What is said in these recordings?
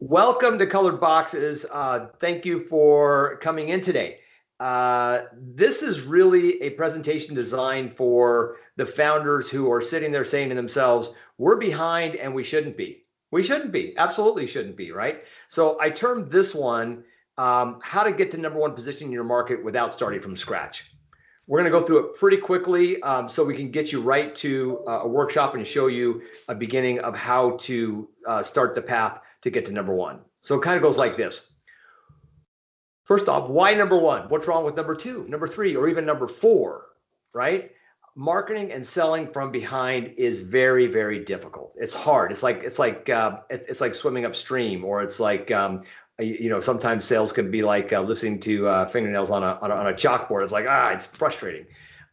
Welcome to Colored Boxes. Thank you for coming in today. This is really a presentation designed for the founders who are sitting there saying to themselves, we're behind and we shouldn't be. We shouldn't be, absolutely shouldn't be, right? So I termed this one, how to get to number one position in your market without starting from scratch. We're going to go through it pretty quickly so we can get you right to a workshop and show you a beginning of how to start the path to get to number one. So it kind of goes like this. First off, why number one? What's wrong with number two, number three, or even number four, right? Marketing and selling from behind is very, very difficult. It's hard. It's like swimming upstream, or it's like sometimes sales can be like listening to fingernails on a chalkboard. It's like it's frustrating.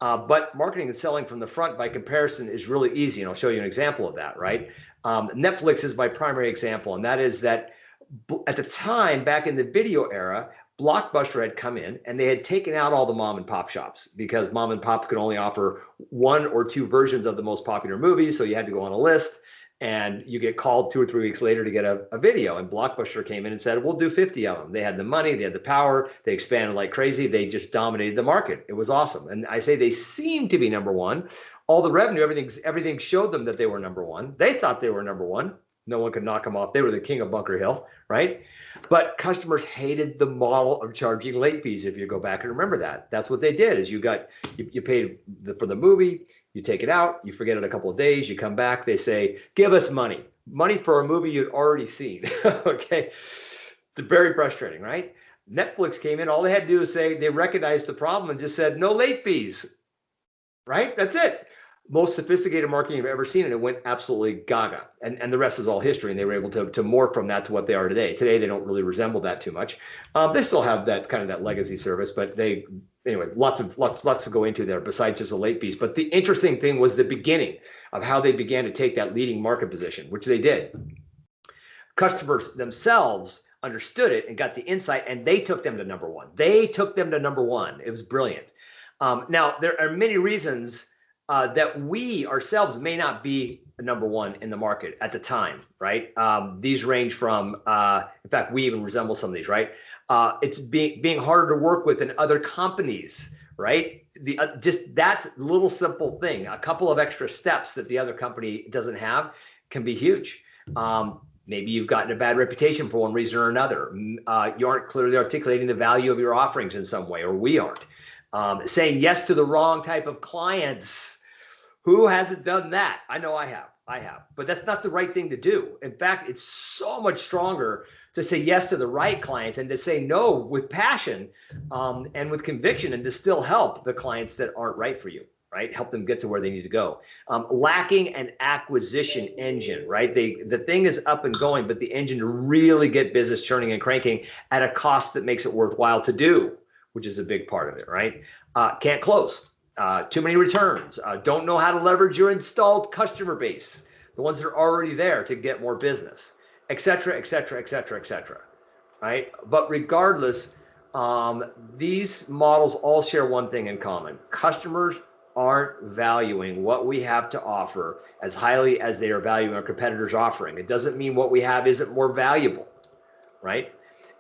But marketing and selling from the front, by comparison, is really easy, and I'll show you an example of that. Right? Netflix is my primary example, and that is that at the time, back in the video era, Blockbuster had come in and they had taken out all the mom and pop shops because mom and pop could only offer one or two versions of the most popular movies. So you had to go on a list and you get called 2 or 3 weeks later to get a video. And Blockbuster came in and said, we'll do 50 of them. They had the money, they had the power, they expanded like crazy. They just dominated the market. It was awesome. And I say they seemed to be number one. All the revenue, everything showed them that they were number one. They thought they were number one. No one could knock them off. They were the king of Bunker Hill, right? But customers hated the model of charging late fees. If you go back and remember that, that's what they did. Is you paid for the movie, you take it out, you forget it a couple of days, you come back, they say, give us money for a movie you'd already seen. Okay, it's very frustrating, right? Netflix came in. All they had to do was say they recognized the problem and just said no late fees, right? That's it. Most sophisticated marketing I've ever seen, and it went absolutely gaga. And the rest is all history, and they were able to morph from that to what they are today. Today, they don't really resemble that too much. They still have that kind of that legacy service, but anyway, lots to go into there besides just the late fees. But the interesting thing was the beginning of how they began to take that leading market position, which they did. Customers themselves understood it and got the insight, and they took them to number one. It was brilliant. Now, there are many reasons that we ourselves may not be number one in the market at the time, right? These range from, in fact, we even resemble some of these, right? It's being harder to work with than other companies, right? Just that little simple thing, a couple of extra steps that the other company doesn't have can be huge. Maybe you've gotten a bad reputation for one reason or another. You aren't clearly articulating the value of your offerings in some way, or we aren't. Saying yes to the wrong type of clients. Who hasn't done that? I know I have, but that's not the right thing to do. In fact, it's so much stronger to say yes to the right clients and to say no with passion and with conviction, and to still help the clients that aren't right for you, right? Help them get to where they need to go. Lacking an acquisition engine, right? The thing is up and going, but the engine to really get business churning and cranking at a cost that makes it worthwhile to do, which is a big part of it, right? Can't close. Too many returns, don't know how to leverage your installed customer base, the ones that are already there, to get more business, et cetera, et cetera, et cetera, et cetera, right? But regardless, these models all share one thing in common. Customers aren't valuing what we have to offer as highly as they are valuing our competitors' offering. It doesn't mean what we have isn't more valuable, right?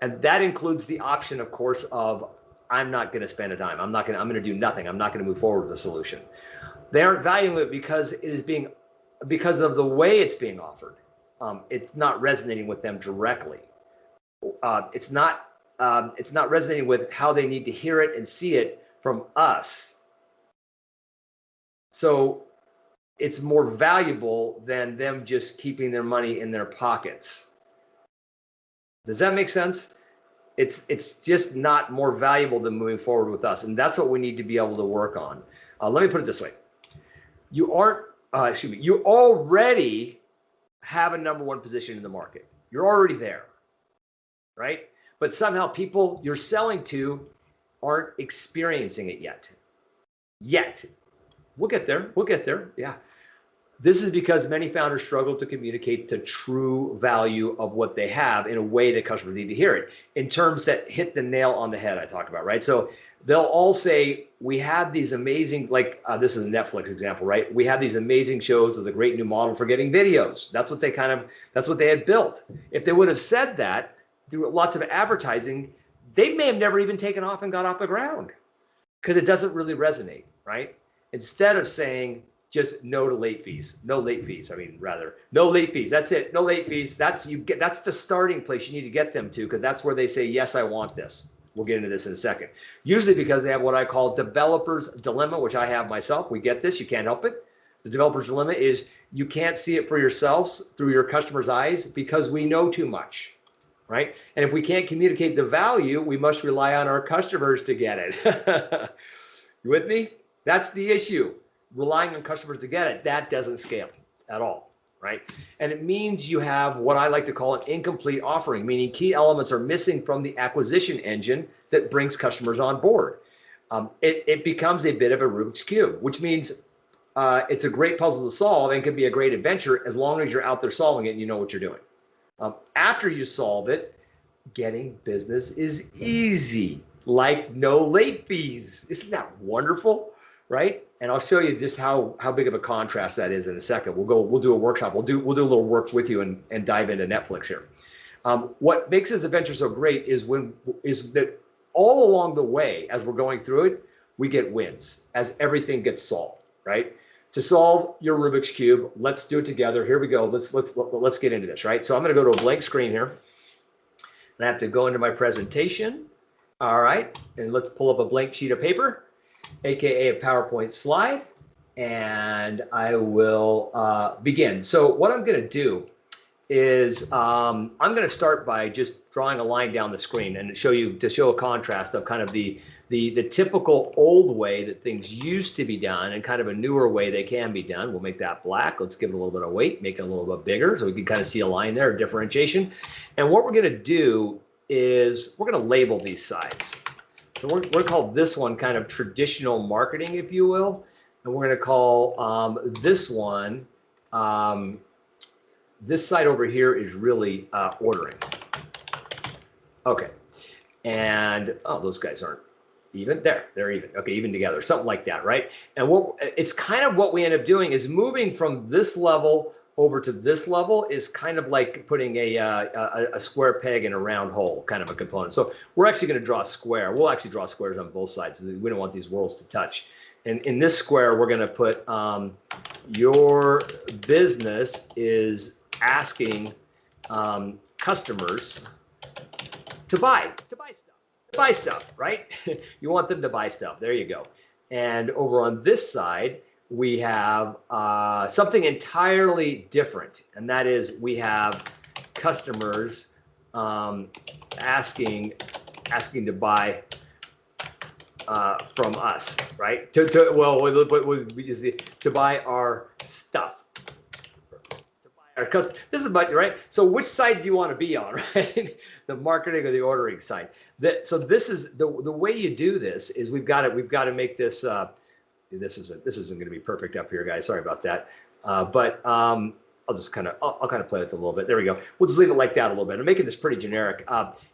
And that includes the option, of course, of I'm not going to spend a dime. I'm going to do nothing. I'm not going to move forward with a solution. They aren't valuing it because because of the way it's being offered. It's not resonating with them directly. It's not resonating with how they need to hear it and see it from us. So it's more valuable than them just keeping their money in their pockets. Does that make sense? It's just not more valuable than moving forward with us. And that's what we need to be able to work on. Let me put it this way. You already have a number one position in the market. You're already there, right? But somehow people you're selling to aren't experiencing it yet. We'll get there. Yeah. This is because many founders struggle to communicate the true value of what they have in a way that customers need to hear it, in terms that hit the nail on the head I talked about, right? So they'll all say, we have these amazing, like this is a Netflix example, right? We have these amazing shows with a great new model for getting videos. That's what they had built. If they would have said that through lots of advertising, they may have never even taken off and got off the ground, because it doesn't really resonate, right? Instead of saying just no to late fees, no late fees. I mean, rather, no late fees. That's it. No late fees. That's the starting place you need to get them to, because that's where they say, yes, I want this. We'll get into this in a second. Usually because they have what I call developer's dilemma, which I have myself. We get this. You can't help it. The developer's dilemma is you can't see it for yourselves through your customer's eyes because we know too much, right? And if we can't communicate the value, we must rely on our customers to get it. You with me? That's the issue. Relying on customers to get it, that doesn't scale at all, right? And it means you have what I like to call an incomplete offering, meaning key elements are missing from the acquisition engine that brings customers on board. It becomes a bit of a Rubik's Cube, which means it's a great puzzle to solve and can be a great adventure as long as you're out there solving it and you know what you're doing. After you solve it, getting business is easy, like no late fees. Isn't that wonderful, right? And I'll show you just how big of a contrast that is in a second. We'll do a workshop. We'll do a little work with you and dive into Netflix here. What makes this adventure so great is that all along the way, as we're going through it, we get wins as everything gets solved, right? To solve your Rubik's Cube, let's do it together. Here we go. Let's get into this, right? So I'm going to go to a blank screen here. And I have to go into my presentation. All right. And let's pull up a blank sheet of paper, AKA a PowerPoint slide. And I will begin. So what I'm going to do is I'm going to start by just drawing a line down the screen and show a contrast of kind of the typical old way that things used to be done and kind of a newer way they can be done. We'll make that black. Let's give it a little bit of weight, make it a little bit bigger so we can kind of see a line there, a differentiation. And what we're going to do is we're going to label these sides. So we're going to call this one kind of traditional marketing, if you will. And we're going to call this one, this side over here is really ordering. Okay. And, oh, those guys aren't even there. They're even. Okay, even together, something like that, right? And it's kind of what we end up doing is moving from this level over to this level is kind of like putting a square peg in a round hole, kind of a component. So we're actually going to draw a square. We'll actually draw squares on both sides. We don't want these worlds to touch. And in this square, we're going to put your business is asking customers to buy stuff, right? You want them to buy stuff. There you go. And over on this side, we have something entirely different, and that is we have customers asking to buy from us, right? To buy our stuff. This is about right. So which side do you want to be on, right? The marketing or the ordering side? So this is the way you do this is we've got to make this. This isn't going to be perfect up here, guys. Sorry about that. But I'll just kind of play with it a little bit. There we go. We'll just leave it like that a little bit. I'm making this pretty generic.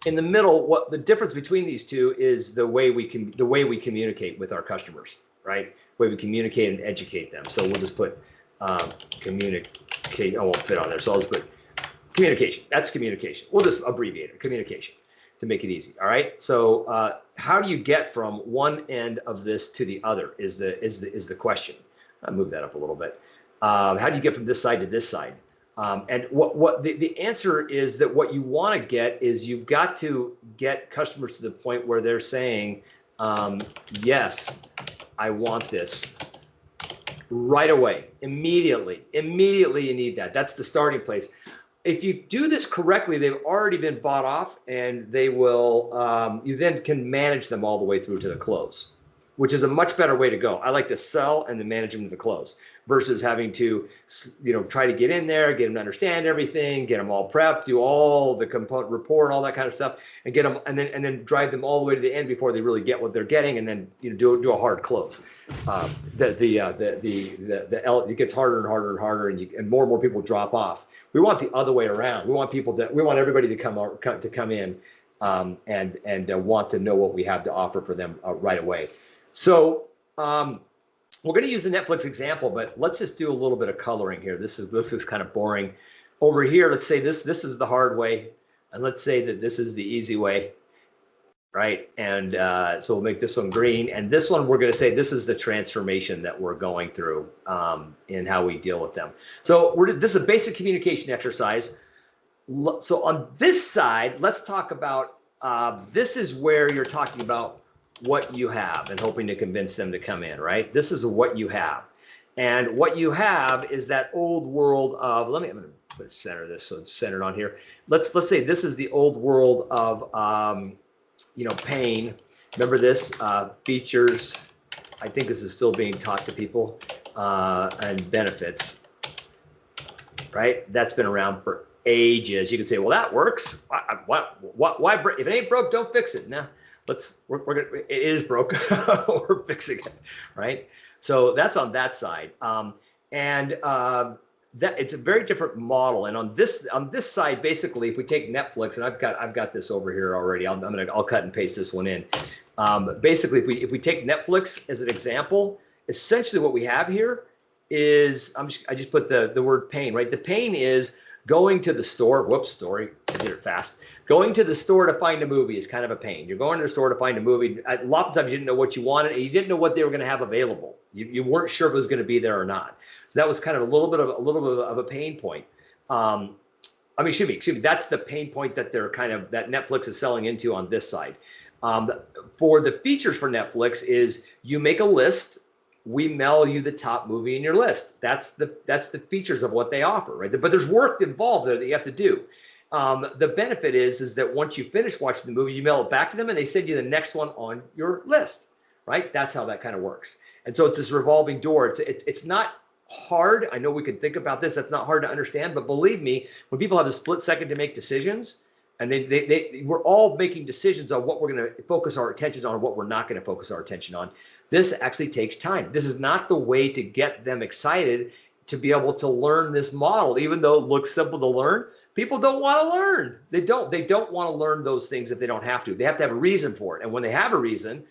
In the middle, what the difference between these two is the way we communicate with our customers, right? The way we communicate and educate them. So we'll just put communicate. I won't fit on there. So I'll just put communication. That's communication. We'll just abbreviate it, communication, to make it easy. All right. So how do you get from one end of this to the other is the question. I'll move that up a little bit. How do you get from this side to this side? And what the answer is that what you want to get is you've got to get customers to the point where they're saying, yes, I want this right away, immediately you need that. That's the starting place. If you do this correctly, they've already been bought off and they will, you then can manage them all the way through to the close, which is a much better way to go. I like to sell and then manage them to the close versus having to, try to get in there, get them to understand everything, get them all prepped, do all the component report, all that kind of stuff, and get them, and then drive them all the way to the end before they really get what they're getting, and then do a hard close. It gets harder and harder and harder, and more and more people drop off. We want the other way around. We want everybody to come in and want to know what we have to offer for them right away. So we're going to use the Netflix example, but let's just do a little bit of coloring here. This is kind of boring. Over here, let's say this is the hard way, and let's say that this is the easy way, right? And so we'll make this one green, and this one we're going to say this is the transformation that we're going through in how we deal with them. So this is a basic communication exercise. So on this side, let's talk about this is where you're talking about what you have and hoping to convince them to come in, right? This is what you have. And what you have is that old world of, I'm going to center this so it's centered on here. Let's say this is the old world of, pain. Remember this, features. I think this is still being taught to people, and benefits, right? That's been around for ages. You can say, well, that works. Why if it ain't broke, don't fix it. Nah. It is broke. We're fixing it, right? So that's on that side, that it's a very different model. And on this side, basically, if we take Netflix, and I've got this over here already. I'll cut and paste this one in. Basically, if we take Netflix as an example, essentially what we have here is I just put the word pain, right? The pain is going to the store. Whoops, story. I did it fast. Going to the store to find a movie is kind of a pain. You're going to the store to find a movie. A lot of times you didn't know what you wanted, and you didn't know what they were going to have available. You weren't sure if it was going to be there or not. So that was kind of a little bit of a pain point. Excuse me. That's the pain point that that Netflix is selling into on this side. For the features for Netflix is you make a list. We mail you the top movie in your list. That's the features of what they offer, right? But there's work involved there that you have to do. The benefit is that once you finish watching the movie, you mail it back to them and they send you the next one on your list, right? That's how that kind of works. And so it's this revolving door. It's not hard. I know we can think about this. That's not hard to understand, but believe me, when people have a split second to make decisions, and we're all making decisions on what we're going to focus our attention on and what we're not going to focus our attention on. This actually takes time. This is not the way to get them excited to be able to learn this model, even though it looks simple to learn. People don't want to learn. They don't want to learn those things if they don't have to. They have to have a reason for it. And when they have a reason,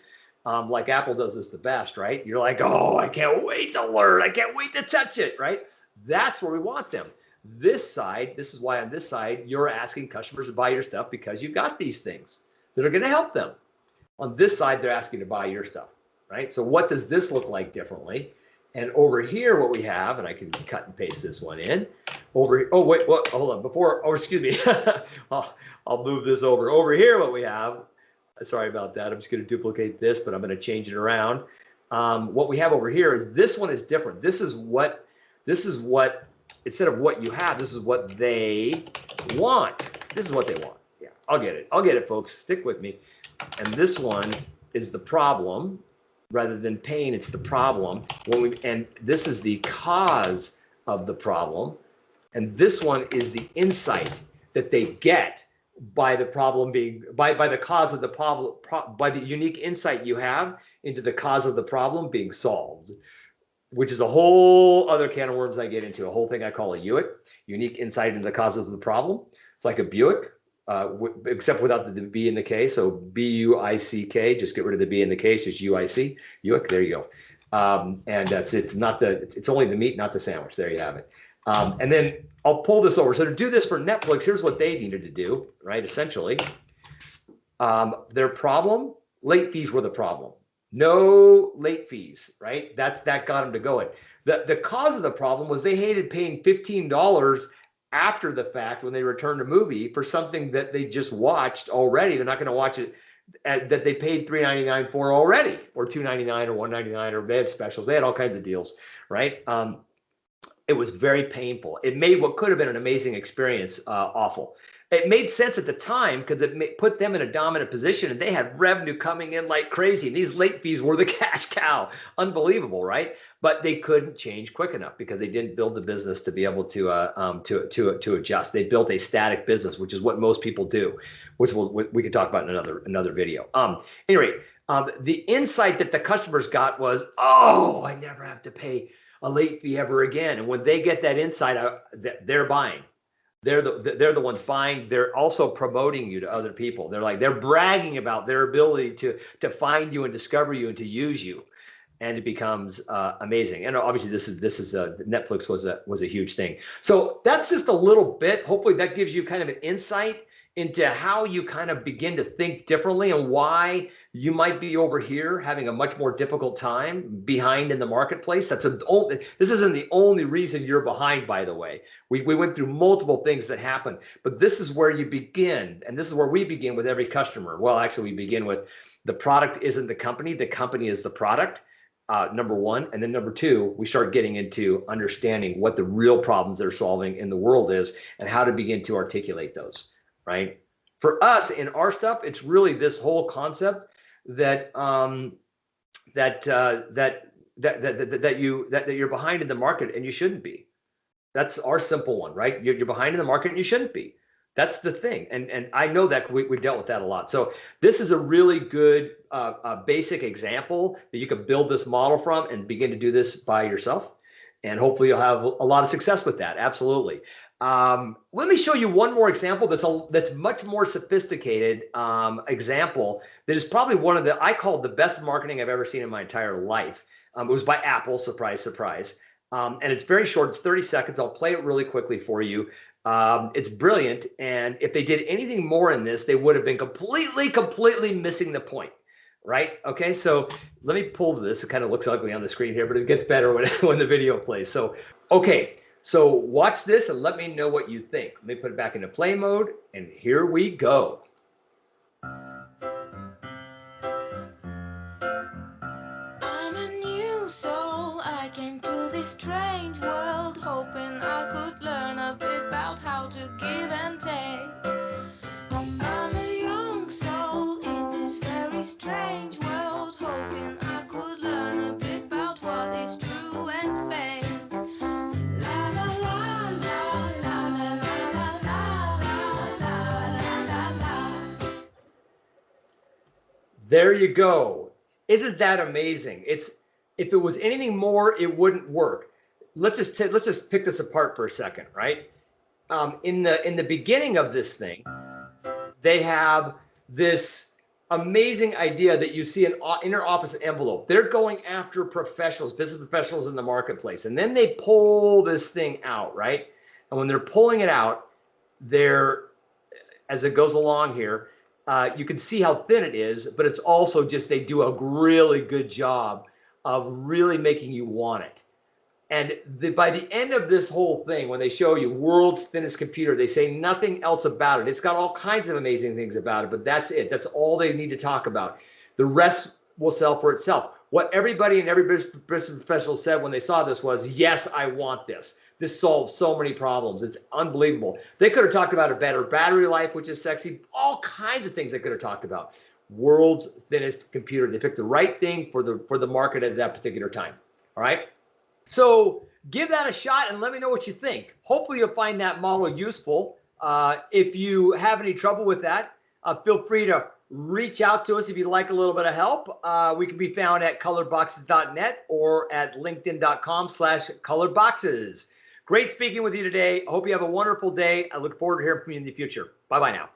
like Apple does this the best, right? You're like, oh, I can't wait to learn. I can't wait to touch it, right? That's where we want them. This is why on this side, you're asking customers to buy your stuff because you've got these things that are going to help them. On this side, they're asking to buy your stuff, right? So what does this look like differently? And over here, what we have, and I can cut and paste this one in. Hold on, excuse me. I'll move this over. Over here, what we have, sorry about that. I'm just going to duplicate this, but I'm going to change it around. What we have over here is this one is different. This is what, instead of what you have, this is what they want. This is what they want. Yeah, I'll get it, folks. Stick with me. And this one is the problem. Rather than pain, it's the problem. And this is the cause of the problem. And this one is the insight that they get by the problem being, by the cause of the problem, by the unique insight you have into the cause of the problem being solved, which is a whole other can of worms I get into, a whole thing I call a UIC, unique insight into the cause of the problem. It's like a Buick. Except without the B in the K, so B-U-I-C-K. Just get rid of the B in the K. It's just U-I-C. Uick. There you go. And it's only the meat, not the sandwich. There you have it. And then I'll pull this over. So to do this for Netflix, here's what they needed to do, right? Essentially, their problem: late fees were the problem. No late fees, right? That got them to going. The cause of the problem was they hated paying $15 after the fact when they returned a movie for something that they just watched already. They're not going to watch it that they paid $3.99 for already, or $2.99 or $1.99, or they had specials. They had all kinds of deals, right? It was very painful. It made what could have been an amazing experience awful. It made sense at the time because it put them in a dominant position, and they had revenue coming in like crazy. And these late fees were the cash cow. Unbelievable, right? But they couldn't change quick enough because they didn't build the business to be able to adjust. They built a static business, which is what most people do, which we can talk about in another video. Anyway, the insight that the customers got was, oh, I never have to pay a late fee ever again. And when they get that insight, they're buying. they're the ones buying. They're also promoting you to other people. They're bragging about their ability to find you and discover you and to use you, and it becomes amazing. And obviously, this is Netflix was a huge thing. So that's just a little bit. Hopefully, that gives you kind of an insight into how you kind of begin to think differently and why you might be over here having a much more difficult time behind in the marketplace. This isn't the only reason you're behind, by the way. We went through multiple things that happened, but this is where you begin, and this is where we begin with every customer. Well, actually, we begin with the product isn't the company is the product. Number one, and then number two, we start getting into understanding what the real problems they're solving in the world is and how to begin to articulate those. Right? For us in our stuff, it's really this whole concept that you're behind in the market and you shouldn't be. That's our simple one, right? You're behind in the market and you shouldn't be. That's the thing, and I know that we've dealt with that a lot. So this is a really good basic example that you can build this model from and begin to do this by yourself, and hopefully you'll have a lot of success with that. Absolutely. Let me show you one more example that's much more sophisticated example that is probably one of I call it the best marketing I've ever seen in my entire life. It was by Apple, surprise, surprise. And it's very short, it's 30 seconds. I'll play it really quickly for you. It's brilliant. And if they did anything more in this, they would have been completely missing the point. Right? Okay, so let me pull this. It kind of looks ugly on the screen here, but it gets better when the video plays. So, okay. So watch this and let me know what you think. Let me put it back into play mode, and here we go. I'm a new soul. I came to this strange world, hoping I could learn a bit about how to give and take. I'm a young soul in this very strange world, hoping I could learn a bit about what is true and fake. There you go. Isn't that amazing? If it was anything more, it wouldn't work. Let's just pick this apart for a second, right? In the beginning of this thing, they have this amazing idea that you see an inner office envelope. They're going after professionals, business professionals in the marketplace, and then they pull this thing out, right? And when they're pulling it out, as it goes along here, you can see how thin it is, but it's also just they do a really good job of really making you want it. And by the end of this whole thing, when they show you world's thinnest computer, they say nothing else about it. It's got all kinds of amazing things about it, but that's it. That's all they need to talk about. The rest will sell for itself. What everybody and every business professional said when they saw this was, yes, I want this. This solves so many problems. It's unbelievable. They could have talked about a better battery life, which is sexy. All kinds of things they could have talked about. World's thinnest computer. They picked the right thing for the market at that particular time. All right. So give that a shot and let me know what you think. Hopefully you'll find that model useful. If you have any trouble with that, feel free to reach out to us if you'd like a little bit of help. We can be found at coloredboxes.net or at linkedin.com/coloredboxes. Great speaking with you today. I hope you have a wonderful day. I look forward to hearing from you in the future. Bye-bye now.